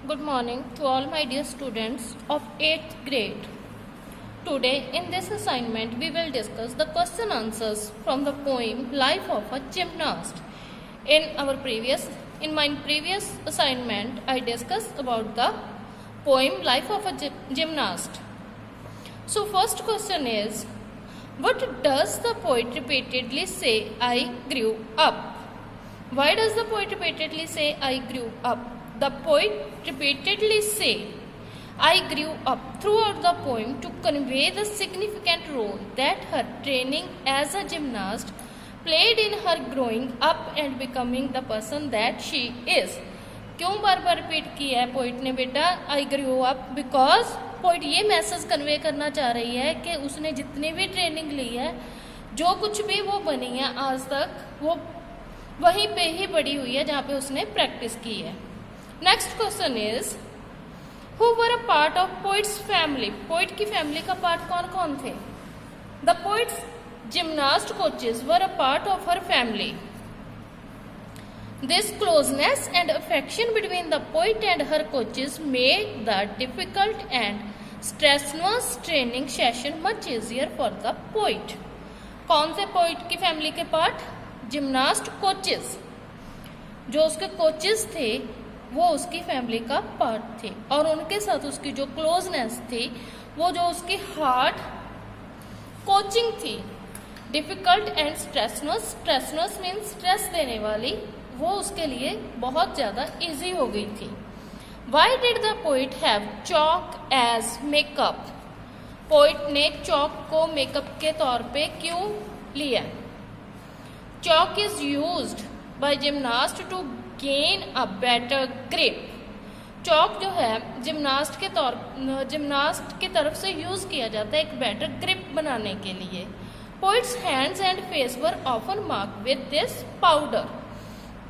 Good morning to all my dear students of 8th grade. Today in this assignment we will discuss the question answers from the poem Life of a Gymnast. In my previous assignment I discussed about the poem Life of a Gymnast. So first question is, what does the poet repeatedly say I grew up? Why does the poet repeatedly say I grew up? The poet repeatedly say I grew up throughout the poem to convey the significant role that her training as a gymnast played in her growing up and becoming the person that she is. क्यों बार बार repeat किया है poet ने बेटा आई grew up? Because poet ये message convey करना चाह रही है कि उसने जितनी भी ट्रेनिंग ली है, जो कुछ भी वो बनी है आज तक, वो वहीं पे ही बड़ी हुई है जहाँ पे उसने प्रैक्टिस की है. Next question is, who were a part of poets family? Poet की फैमिली का पार्ट कौन कौन थे? The poets gymnast coaches were a part of her family. This closeness and affection between the poet and her coaches made the difficult and strenuous training session much easier for the poet. कौन से poet की family के part? Gymnast coaches. जो उसके coaches थे वो उसकी family का पार्ट थे और उनके साथ उसकी जो क्लोजनेस थी, वो जो उसकी हार्ड कोचिंग थी. Difficult and stressness. Stressness means stress देने वाली, वो उसके लिए बहुत ज़्यादा इजी हो गई थी. Why did the poet have chalk as makeup? Poet ने चॉक को मेकअप के तौर पे क्यों लिया? Chalk is used by gymnast to gain a better grip. Chalk जो है जिम्नास्ट की तरफ से यूज किया जाता है एक बेटर ग्रिप बनाने के लिए. Poets hands and face were often mark with this powder.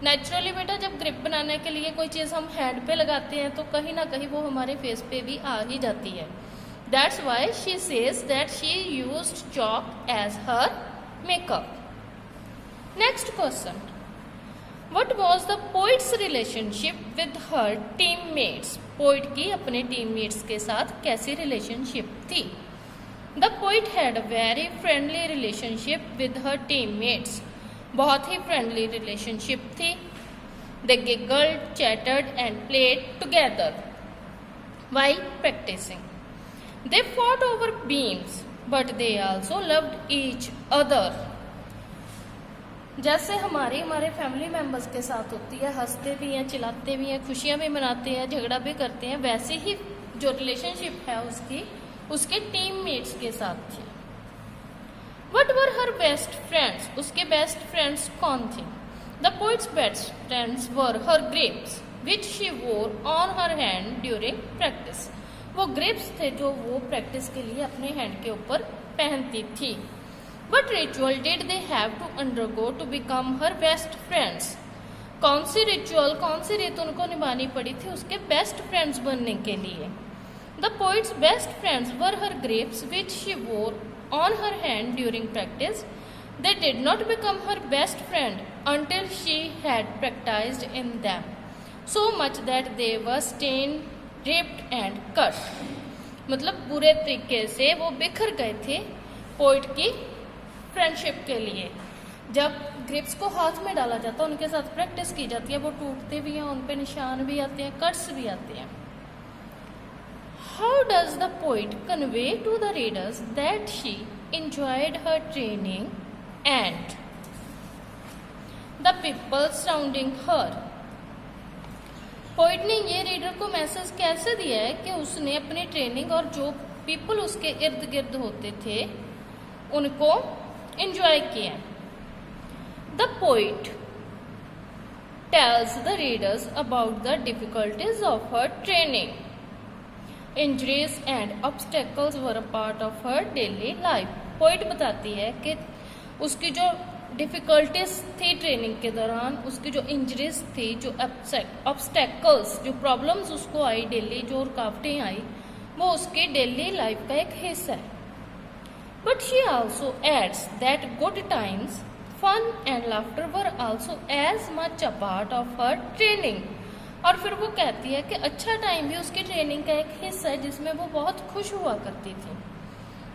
Naturally बेटा जब ग्रिप बनाने के लिए कोई चीज़ हम हैंड पे लगाते हैं तो कहीं ना कहीं वो हमारे फेस पे भी आ ही जाती है. That's why she says that she used chalk as her makeup. Next question, what was the poet's relationship with her teammates? Poet की अपने टीममेट्स के साथ कैसी रिलेशनशिप थी? The poet had a very friendly relationship with her teammates. बहुत ही friendly relationship थी. They giggled, chattered and played together while practising. They fought over beams but they also loved each other. जैसे हमारे family members के साथ होती है, हंसते भी हैं, चिल्लाते भी हैं, खुशियां भी मनाते हैं, झगड़ा भी करते हैं, वैसे ही जो रिलेशनशिप है उसके टीममेट्स के साथ थी. What were her best friends? उसके बेस्ट फ्रेंड्स कौन थे? The poet's best friends were her grapes, which she wore on her hand during practice. वो ग्रेप्स थे जो वो प्रैक्टिस के लिए अपने हैंड के ऊपर पहनती थी. What ritual did they have to undergo to become her best friends? कौन सी रिचुअल, कौन सी रीत उनको निभानी पड़ी थी उसके बेस्ट फ्रेंड्स बनने के लिए? The poet's best friends were her grapes, which she wore on her hand during practice. They did not become her best friend until she had practiced in them so much that they were stained, ripped and cut. मतलब बुरे तरीके से वो बिखर गए थे poet की friendship के लिए. जब ग्रिप्स को हाथ में डाला जाता है, उनके साथ प्रैक्टिस की जाती है, वो टूटते भी हैं, उन पे निशान भी आते हैं, कट्स भी आते हैं. How does the poet convey to the readers that she enjoyed her training and the people surrounding her? Poet ने ये रीडर को मैसेज कैसे दिया है कि उसने अपनी ट्रेनिंग और जो पीपल उसके इर्द गिर्द होते थे उनको एंजॉय किया. The poet tells the readers about the difficulties of her training. Injuries and obstacles were a part of her daily life. Poet बताती है कि उसकी जो डिफ़िकल्टीज थी ट्रेनिंग के दौरान, उसकी जो इंजरीज थी, जो ऑब्स्टेकल्स, जो प्रॉब्लम्स उसको आई डेली, जो रुकावटें आई, वो उसकी डेली लाइफ का एक हिस्सा है. But she also adds that good times, fun and laughter were also as much a part of her training. और फिर वो कहती है कि अच्छा टाइम भी उसकी ट्रेनिंग का एक हिस्सा है जिसमें वो बहुत खुश हुआ करती थी।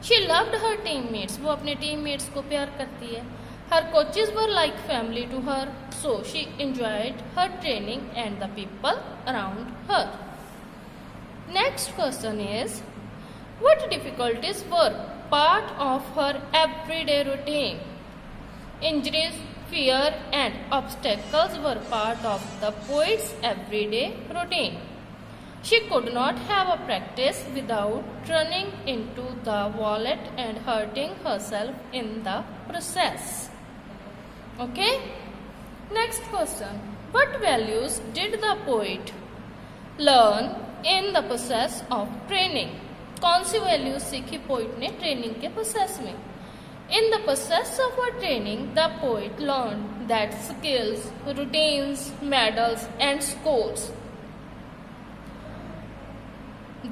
शी लव्ड हर टीममेट्स, वो अपने टीममेट्स को प्यार करती है। Her coaches were like family to her, so she enjoyed her training and the people around her. Next question is, what difficulties were part of her everyday routine? Injuries, fear and obstacles were part of the poet's everyday routine. She could not have a practice without running into the wallet and hurting herself in the process. Okay? Next question. What values did the poet learn in the process of training? कौन सी values सीखी poet ने training के process में? In the process of our training, the poet learned that skills, routines, medals and scores,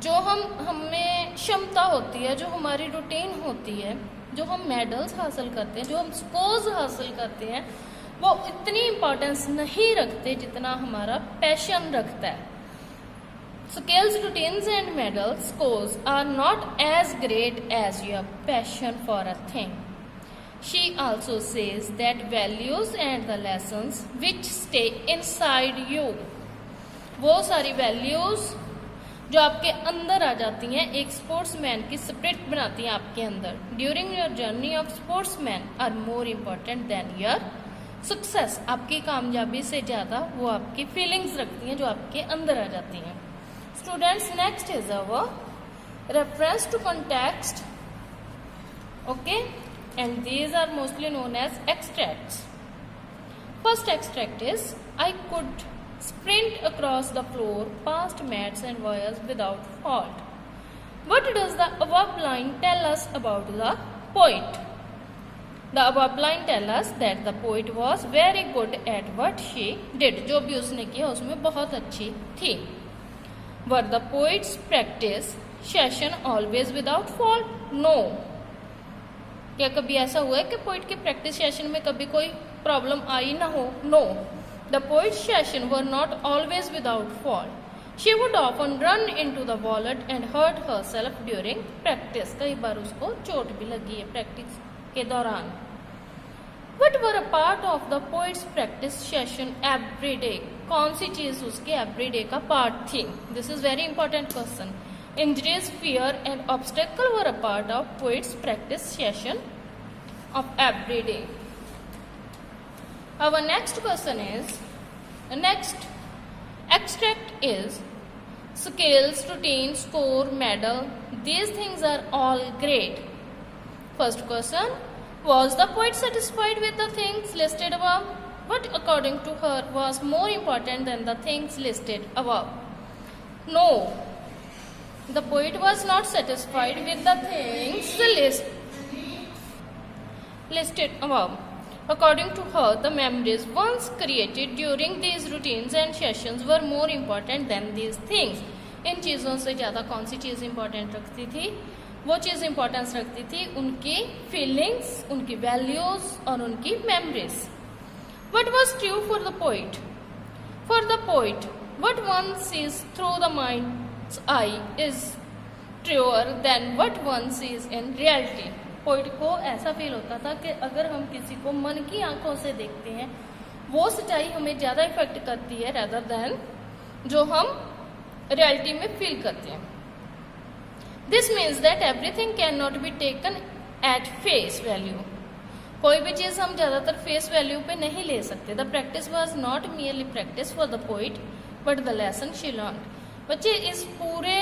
जो हमें क्षमता होती है, जो हमारी रूटीन होती है, जो हम मेडल्स हासिल करते हैं, जो हम स्कोर्स हासिल करते हैं, वो इतनी इम्पोर्टेंस नहीं रखते जितना हमारा पैशन रखता है। Skills, routines and medal scores are not as great as your passion for a thing. She also says that values and the lessons which stay inside you, वो सारी values जो आपके अंदर आ जाती हैं, एक स्पोर्ट्समैन की स्पिरिट बनाती हैं आपके अंदर, during your journey of sportsman are more important than your success. आपकी कामयाबी से ज़्यादा वो आपकी फीलिंग्स रखती हैं जो आपके अंदर आ जाती हैं। Students, next is our reference to context. Okay, and these are mostly known as extracts. First extract is, I could sprint across the floor past mats and wires without fault. What does the above line tell us about the poet? The above line tell us that the poet was very good at what she did. जो भी उसने किया उसमें बहुत अच्छी थी। Were the poet's practice session always without fault? No. क्या कभी ऐसा हुआ है कि पोइट के प्रैक्टिस सेशन में कभी कोई प्रॉब्लम आई ना हो? No. The poet's session were not always without fault. She would often run into the wallet and hurt herself during practice. कई बार उसको चोट भी लगी है प्रैक्टिस के दौरान। What were a part of the poet's practice session every day? कौन सी चीज उसके एवरीडे का पार्ट थी? This is very important question. Injuries, fear and obstacle were a part of poet's practice session of everyday. Our next question is, next extract is, skills, routine, score, medal, these things are all great. First question, was the poet satisfied with the things listed above? What according to her was more important than the things listed above? No, the poet was not satisfied with the things listed above. According to her, the memories once created during these routines and sessions were more important than these things. इन चीज़ों से ज़्यादा कौन सी चीज़ important रखती थी? वो चीज़ importance रखती थी उनकी फीलिंग्स, उनकी वैल्यूज और उनकी memories. What was true for the poet? For the poet, what one sees through the mind's eye is truer than what one sees in reality. Poet को ऐसा फील होता था कि अगर हम किसी को मन की आंखों से देखते हैं, वो सच्चाई हमें ज़्यादा इफेक्ट करती है rather than जो हम रियलिटी में फील करते हैं। This means that everything cannot be taken at face value. कोई भी चीज़ हम ज़्यादातर फेस वैल्यू पे नहीं ले सकते। The practice was not merely practice for the poet but the lesson she learn. बच्चे, इस पूरे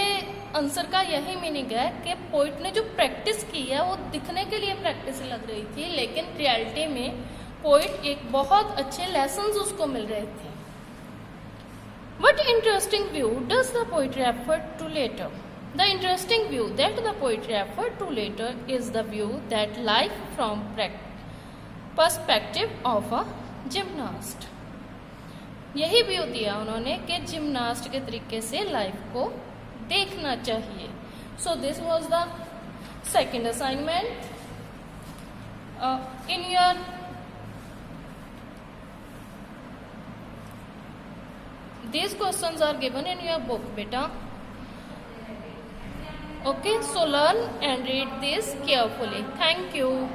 आंसर का यही मीनिंग है कि पोइट ने जो प्रैक्टिस की है वो दिखने के लिए प्रैक्टिस लग रही थी, लेकिन रियलिटी में पोइट एक बहुत अच्छे लेसन्स उसको मिल रहे थे। What interesting view does the poet refer to later? The interesting view that the poet referred to later is the view that life from perspective of a gymnast. यही view दिया उन्होंने कि जिम्नास्ट के तरीके से लाइफ को देखना चाहिए। So this was the second assignment in your These questions are given in your book, beta. Okay, so learn and read this carefully. Thank you.